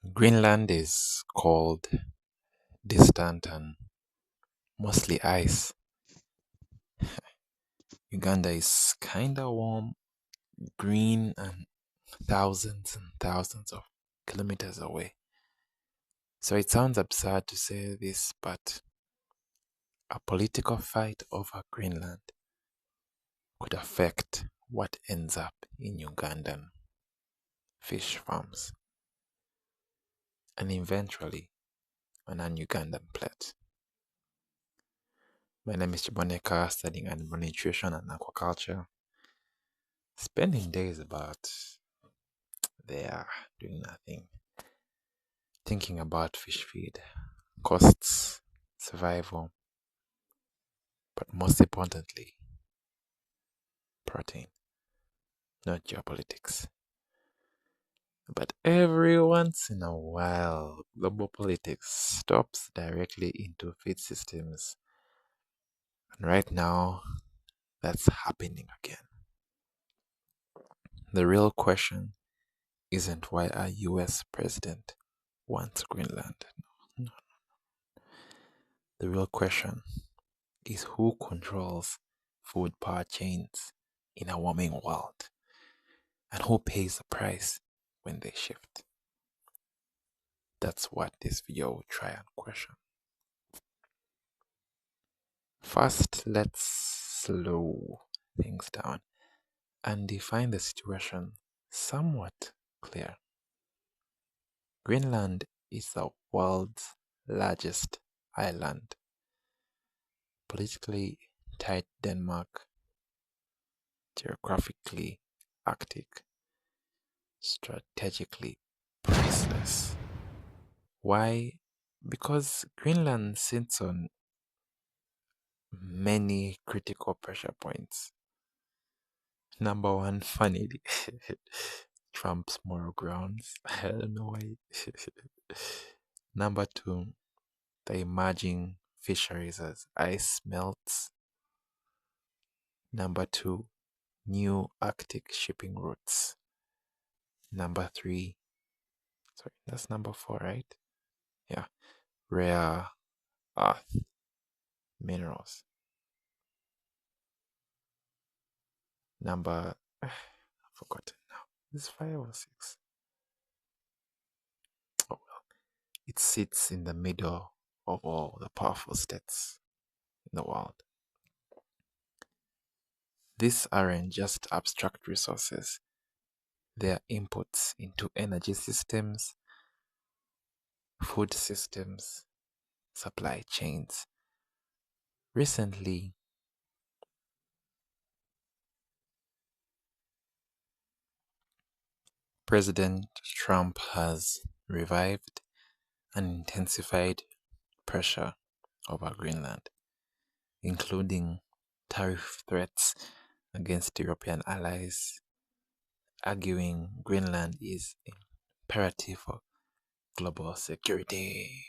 Greenland is cold, distant, and mostly ice. Uganda is kinda warm, green, and thousands of kilometers away. So it sounds absurd to say this, but a political fight over Greenland could affect what ends up in Ugandan fish farms and eventually on an Ugandan plate. My name is Chiboneka, studying animal nutrition and aquaculture, spending days about there doing nothing, thinking about fish feed, costs, survival, but most importantly, protein, not geopolitics. But every once in a while, global politics stops directly into feed systems. And right now, that's happening again. The real question isn't why a US president wants Greenland. No. The real question is who controls food power chains in a warming world and who pays the price when they shift. That's what this video will try and question. First, let's slow things down and define the situation somewhat clear. Greenland is the world's largest island, politically tied Denmark, geographically Arctic, strategically priceless. Why? Because Greenland sits on many critical pressure points. Number one, funnily, Trump's moral grounds. I don't know why. Number two, the emerging fisheries as ice melts. Number two, new Arctic shipping routes. Number three, sorry, that's number four, right? Yeah, rare earth minerals. Number, I've forgotten now. Is it five or six? Oh well, it sits in the middle of all the powerful states in the world. These aren't just abstract resources, they are inputs into energy systems, food systems, supply chains. Recently, President Trump has revived and intensified pressure over Greenland, including tariff threats against European allies, arguing Greenland is imperative for global security.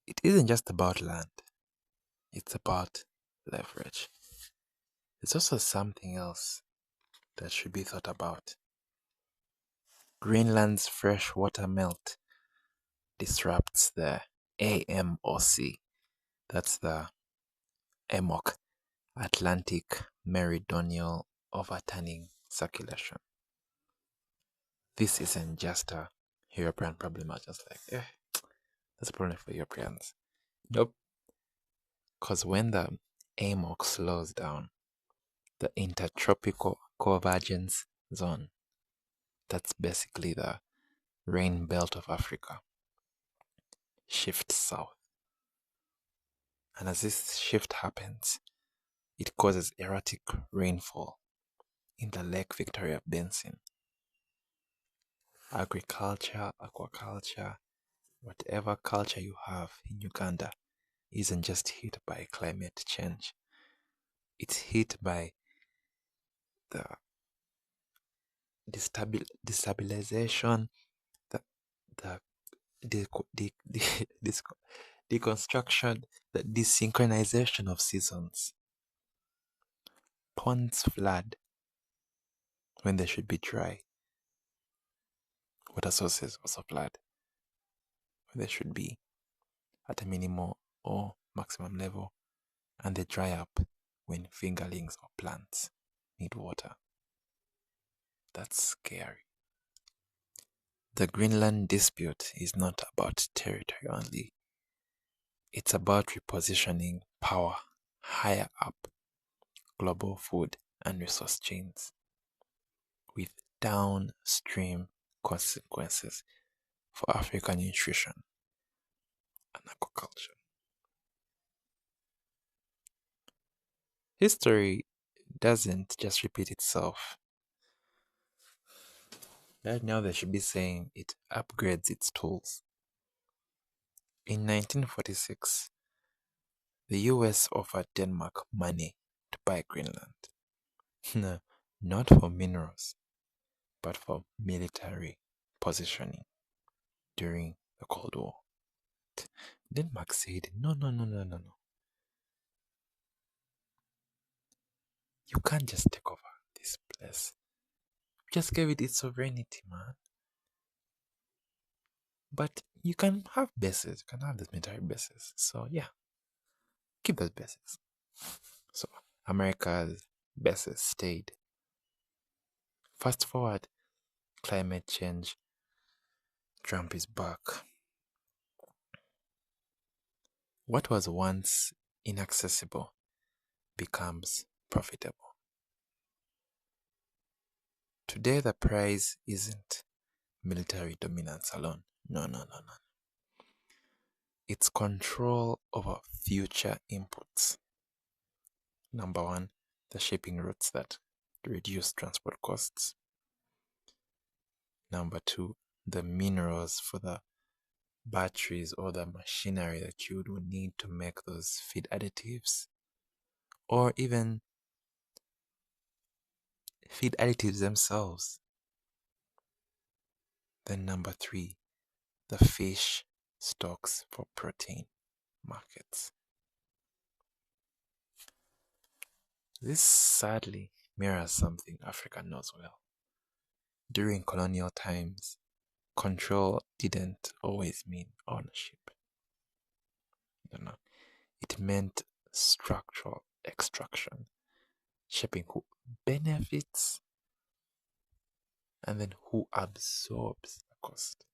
It isn't just about land, it's about leverage. It's also something else that should be thought about. Greenland's freshwater melt disrupts the AMOC, that's the AMOC, Atlantic Meridional Overturning Circulation. This isn't just a European problem. I just like, that's a problem for Europeans. Nope. Because when the AMOC slows down, the intertropical convergence zone, that's basically the rain belt of Africa, shifts south. And as this shift happens, it causes erratic rainfall in the Lake Victoria Basin. Agriculture, aquaculture, whatever culture you have in Uganda isn't just hit by climate change. It's hit by the destabilization, the, the deconstruction, the desynchronization of seasons. Ponds flood when they should be dry. water sources are supplied where they should be at a minimal or maximum level, and they dry up when fingerlings or plants need water. That's scary. The Greenland dispute is not about territory only. It's about repositioning power higher up global food and resource chains with downstream consequences for African nutrition and aquaculture. History doesn't just repeat itself. Right now, they should be saying it upgrades its tools. In 1946, the US offered Denmark money to buy Greenland. No, not for minerals, but for military positioning during the Cold War. Denmark said, no, no, no, no, no, no. You can't just take over this place. Just give it its sovereignty, man. But you can have bases. You can have these military bases. So, yeah, keep those bases. So, America's bases stayed. Fast forward, climate change. Trump is back. What was once inaccessible becomes profitable. Today, the prize isn't military dominance alone. No, no, no, no. It's control over future inputs. Number one, the shipping routes that reduce transport costs. Number two, the minerals for the batteries or the machinery that you would need to make those feed additives, or even feed additives themselves. Then number three, the fish stocks for protein markets. This sadly mirrors something Africa knows well. During colonial times, control didn't always mean ownership. No. It meant structural extraction, shaping who benefits and then who absorbs the cost.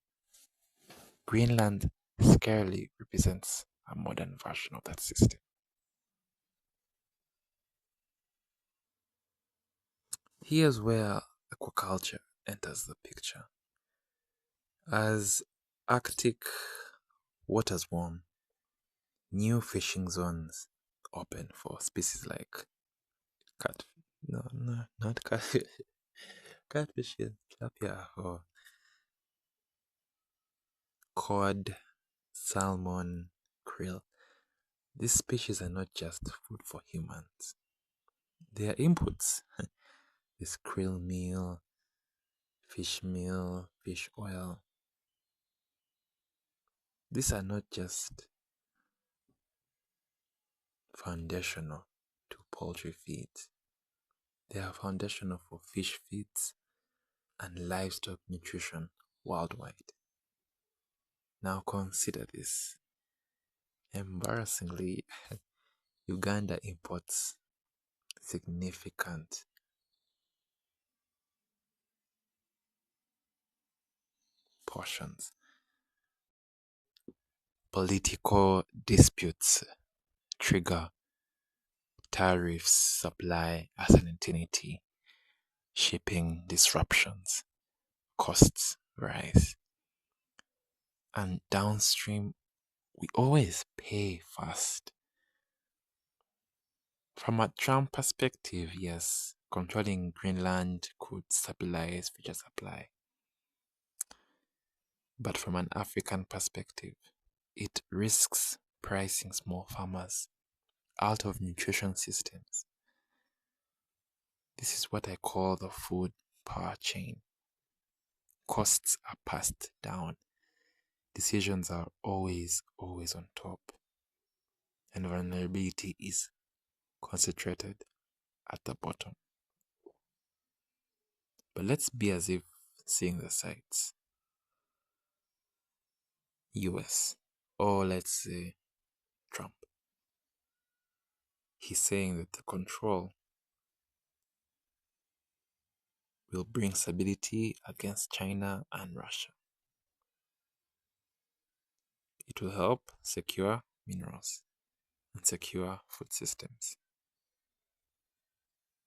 Greenland scarcely represents a modern version of that system. Here's where aquaculture enters the picture. As Arctic waters warm, new fishing zones open for species like not catfish, tilapia, or cod, salmon, krill. These species are not just food for humans. They are inputs. This krill meal, fish meal, fish oil. These are not just foundational to poultry feeds. They are foundational for fish feeds and livestock nutrition worldwide. Now consider this. Embarrassingly, Uganda imports significant portions. Political disputes trigger tariffs, supply uncertainty, shipping disruptions, costs rise. And downstream, we always pay first. From a Trump perspective, yes, controlling Greenland could stabilize future supply. But from an African perspective, it risks pricing small farmers out of nutrition systems. This is what I call the food power chain. Costs are passed down. Decisions are always on top. And vulnerability is concentrated at the bottom. But let's be as if seeing the sights. US, or let's say Trump. He's saying that the control will bring stability against China and Russia. It will help secure minerals and secure food systems.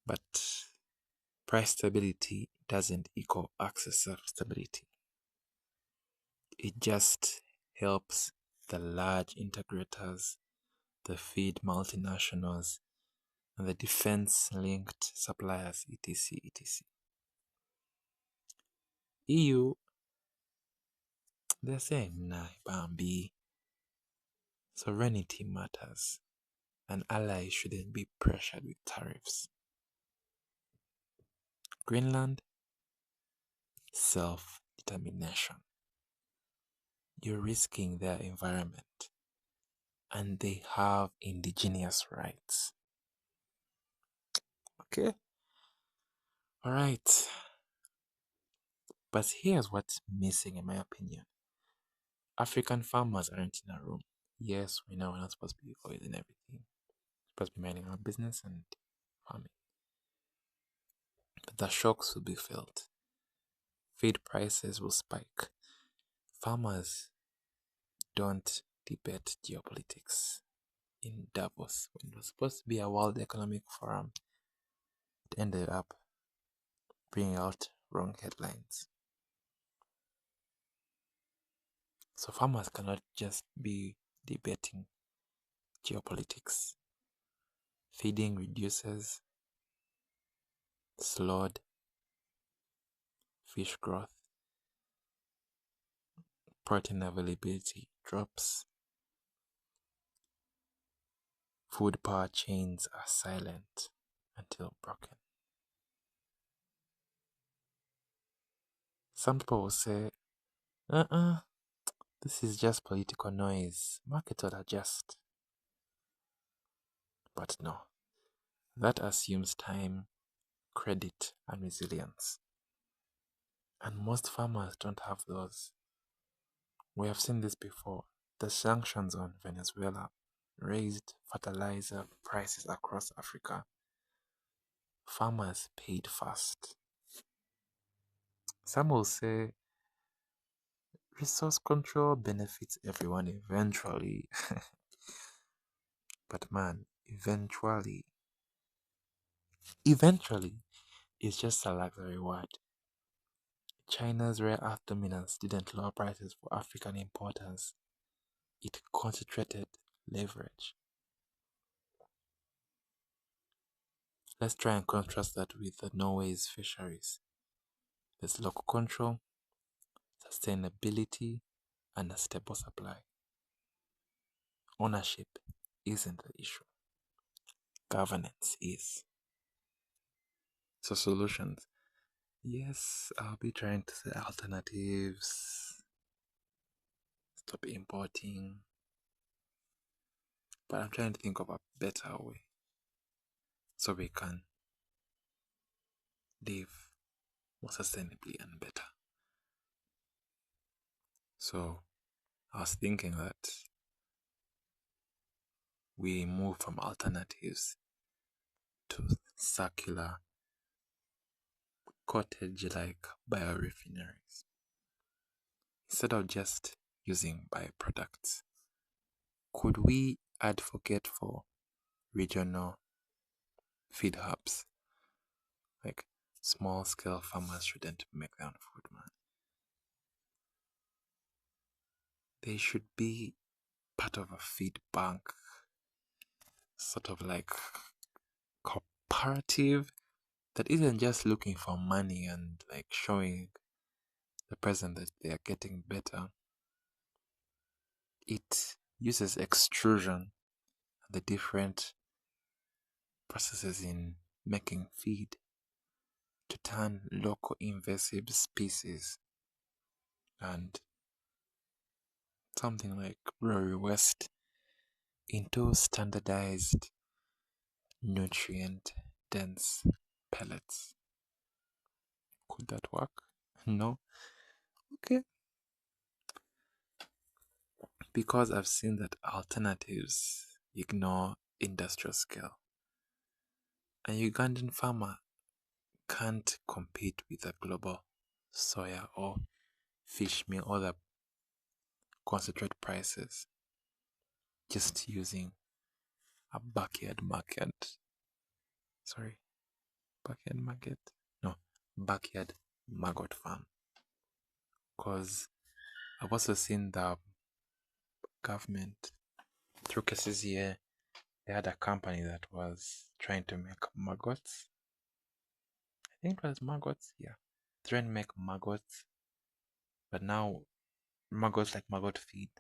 But price stability doesn't equal access stability. It just helps the large integrators, the feed multinationals, and the defense-linked suppliers, etc., etc. EU, they're saying, nah, Bambi, sovereignty matters, and allies shouldn't be pressured with tariffs. Greenland, self-determination. You're risking their environment, and they have indigenous rights. Okay? Alright. But here's what's missing, in my opinion. African farmers aren't in a room. Yes, we know we're not supposed to be oil and everything. We're supposed to be minding our business and farming. But the shocks will be felt. Feed prices will spike. Farmers don't debate geopolitics in Davos. When it was supposed to be a World Economic Forum, it ended up bringing out wrong headlines. So farmers cannot just be debating geopolitics. Feeding reduces, slowed fish growth, protein availability drops, food power chains are silent until broken. Some people will say, this is just political noise, market will adjust. But no, that assumes time, credit, and resilience. And most farmers don't have those. We have seen this before. The sanctions on Venezuela raised fertilizer prices across Africa. Farmers paid fast. Some will say resource control benefits everyone eventually. But man, eventually is just a luxury word. China's rare earth dominance didn't lower prices for African importers. It concentrated leverage. Let's try and contrast that with Norway's fisheries. There's local control, sustainability, and a stable supply. Ownership isn't the issue. Governance is. So solutions. Yes, I'll be trying to say alternatives. Stop importing. But I'm trying to think of a better way so we can live more sustainably and better. So I was thinking that we move from alternatives to circular cottage-like biorefineries instead of just using byproducts. Could we advocate for regional feed hubs? Like small-scale farmers shouldn't make their own food, man. They should be part of a feed bank, sort of like cooperative that isn't just looking for money and like showing the president that they are getting better. It uses extrusion and the different processes in making feed to turn local invasive species and something like Rory West into standardized nutrient dense pellets. Could that work? No? Okay. because I've seen that alternatives ignore industrial scale. A Ugandan farmer can't compete with a global soya or fish meal or the concentrate prices just using a backyard market. Sorry, backyard market? No, backyard maggot farm. Because I've also seen the government, through cases here, they had a company that was trying to make maggots. I think it was maggots, yeah. Trying to make maggots, but now maggots like maggot feed.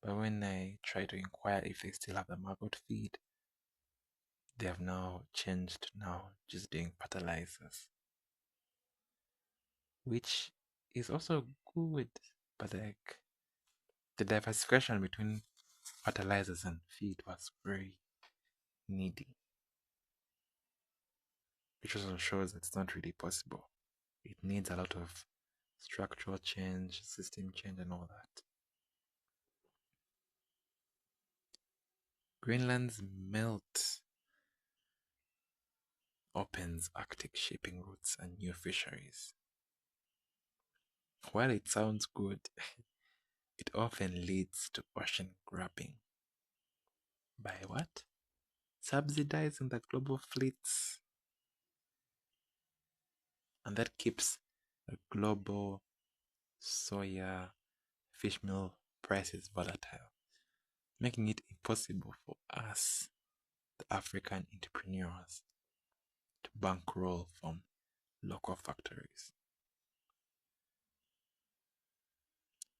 But when I try to inquire if they still have the maggot feed, they have now changed now just doing fertilizers, which is also good, but like the diversification between fertilizers and feed was very needy, which also shows that it's not really possible. It needs a lot of structural change, system change, and all that. Greenland's melt opens Arctic shipping routes and new fisheries. While it sounds good, it often leads to ocean grabbing. By what? Subsidizing the global fleets. And that keeps the global soya fishmeal prices volatile, making it impossible for us, the African entrepreneurs, to bankroll from local factories.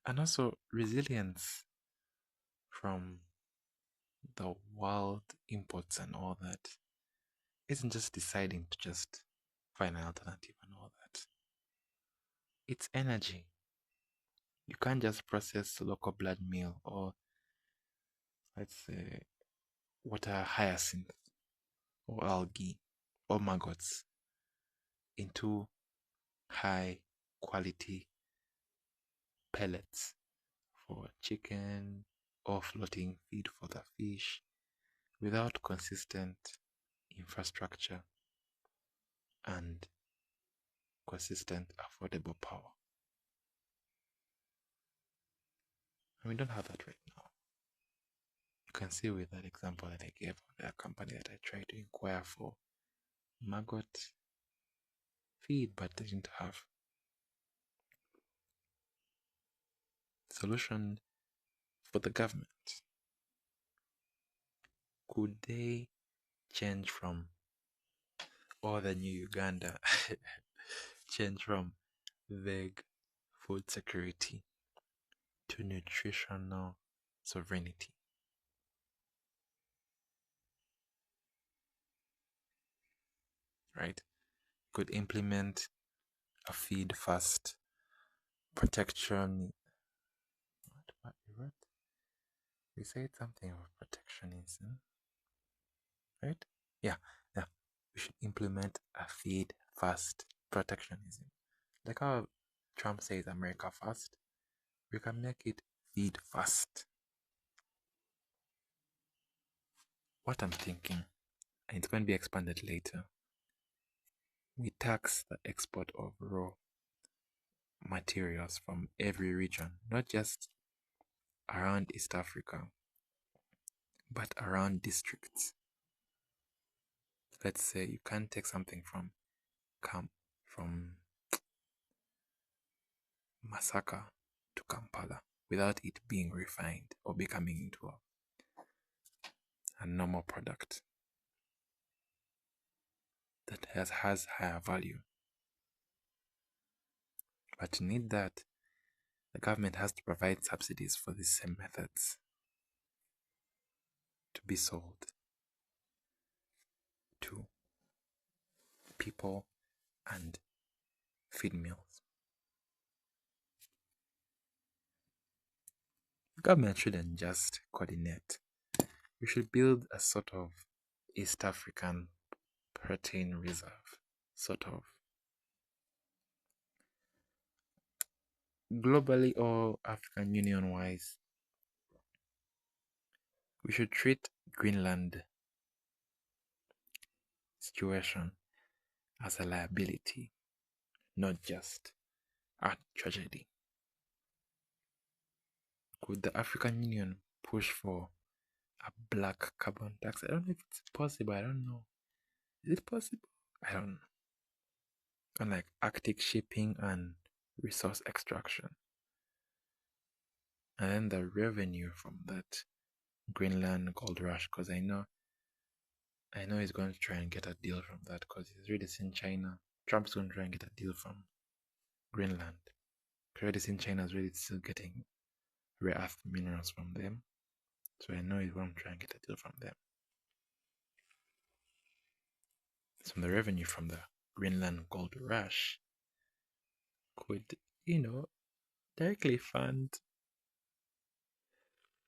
And also resilience from the world imports and all that isn't just deciding to just find an alternative and all that. It's energy. You can't just process local blood meal or, let's say, water hyacinth or algae or maggots into high quality pellets for chicken or floating feed for the fish without consistent infrastructure and consistent affordable power. And we don't have that right now. You can see with that example that I gave of the company that I tried to inquire for maggot feed but didn't have. Solution for the government. Could they change from, or the new Uganda change from vague food security to nutritional sovereignty? Right? Could implement a feed first protection. What? We said something of protectionism, right? Yeah. We should implement a feed first protectionism. Like how Trump says America first, we can make it feed first. What I'm thinking, and it's going to be expanded later, we tax the export of raw materials from every region, not just around East Africa, but around districts. Let's say you can't take something from Masaka to Kampala without it being refined or becoming into a normal product that has higher value. But to need that, the government has to provide subsidies for these same methods to be sold to people and feed mills. The government shouldn't just coordinate. We should build a sort of East African protein reserve, sort of. Globally or African Union wise, We should treat Greenland situation as a liability, not just a tragedy. Could the African Union push for a black carbon tax? I don't know if it's possible. I don't know. Is it possible? I don't know. And like Arctic shipping and resource extraction. And then the revenue from that Greenland gold rush, because I know he's going to try and get a deal from that because he's already seen China. Trump's going to try and get a deal from Greenland. He's already seen China's really still getting rare earth minerals from them. So I know he's going to try and get a deal from them. So the revenue from the Greenland gold rush could, directly fund,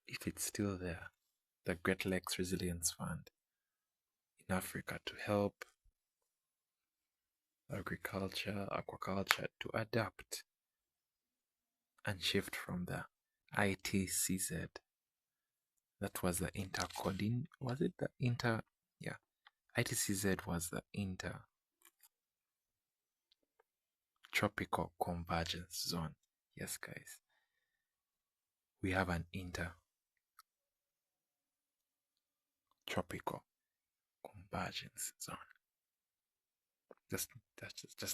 if it's still there, the Great Lakes Resilience Fund in Africa to help agriculture, aquaculture to adapt and shift from the ITCZ. That was the ITCZ was the Intertropical Convergence Zone. Yes, guys. We have an Intertropical Convergence Zone. Just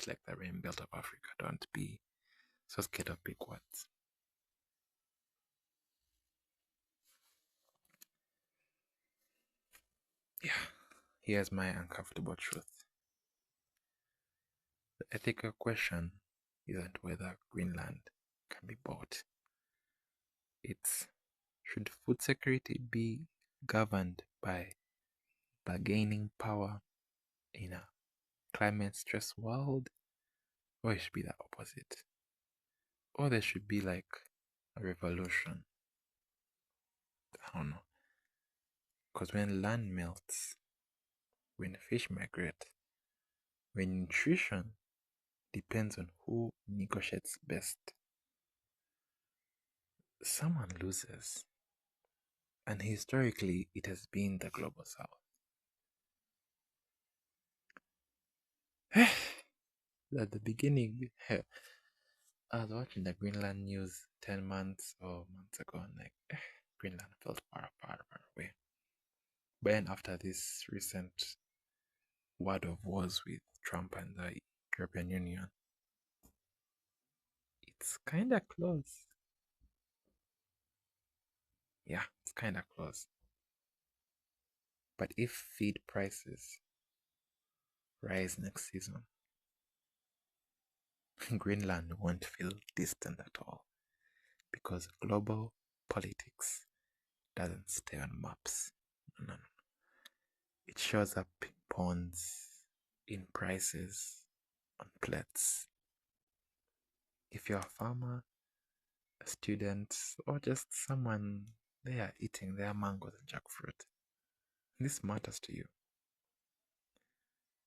like the rain belt of Africa. Don't be so scared of big words. Yeah, here's my uncomfortable truth. The ethical question isn't whether Greenland can be bought. It's, should food security be governed by bargaining power in a climate stress world, or it should be the opposite? Or there should be like a revolution. I don't know. Because when land melts, when fish migrate, when nutrition depends on who negotiates best, someone loses. And historically, it has been the global south. At the beginning, I was watching the Greenland news 10 months or months ago, and like, Greenland felt far, far, far away. But then after this recent word of wars with Trump and the European Union, it's kind of close. Yeah, it's kind of close. But if feed prices rise next season, Greenland won't feel distant at all, because global politics doesn't stay on maps. No. It shows up in ponds, in prices, on plates. If you're a farmer, a student, or just someone there eating their mangoes and jackfruit, this matters to you.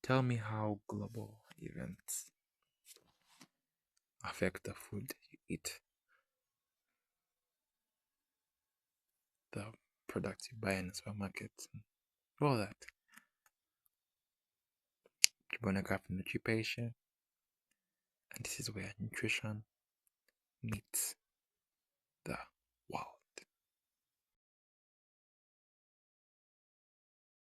Tell me how global events affect the food you eat, the products you buy in the supermarket, all that. Kiboneka nutrition, and this is where nutrition meets the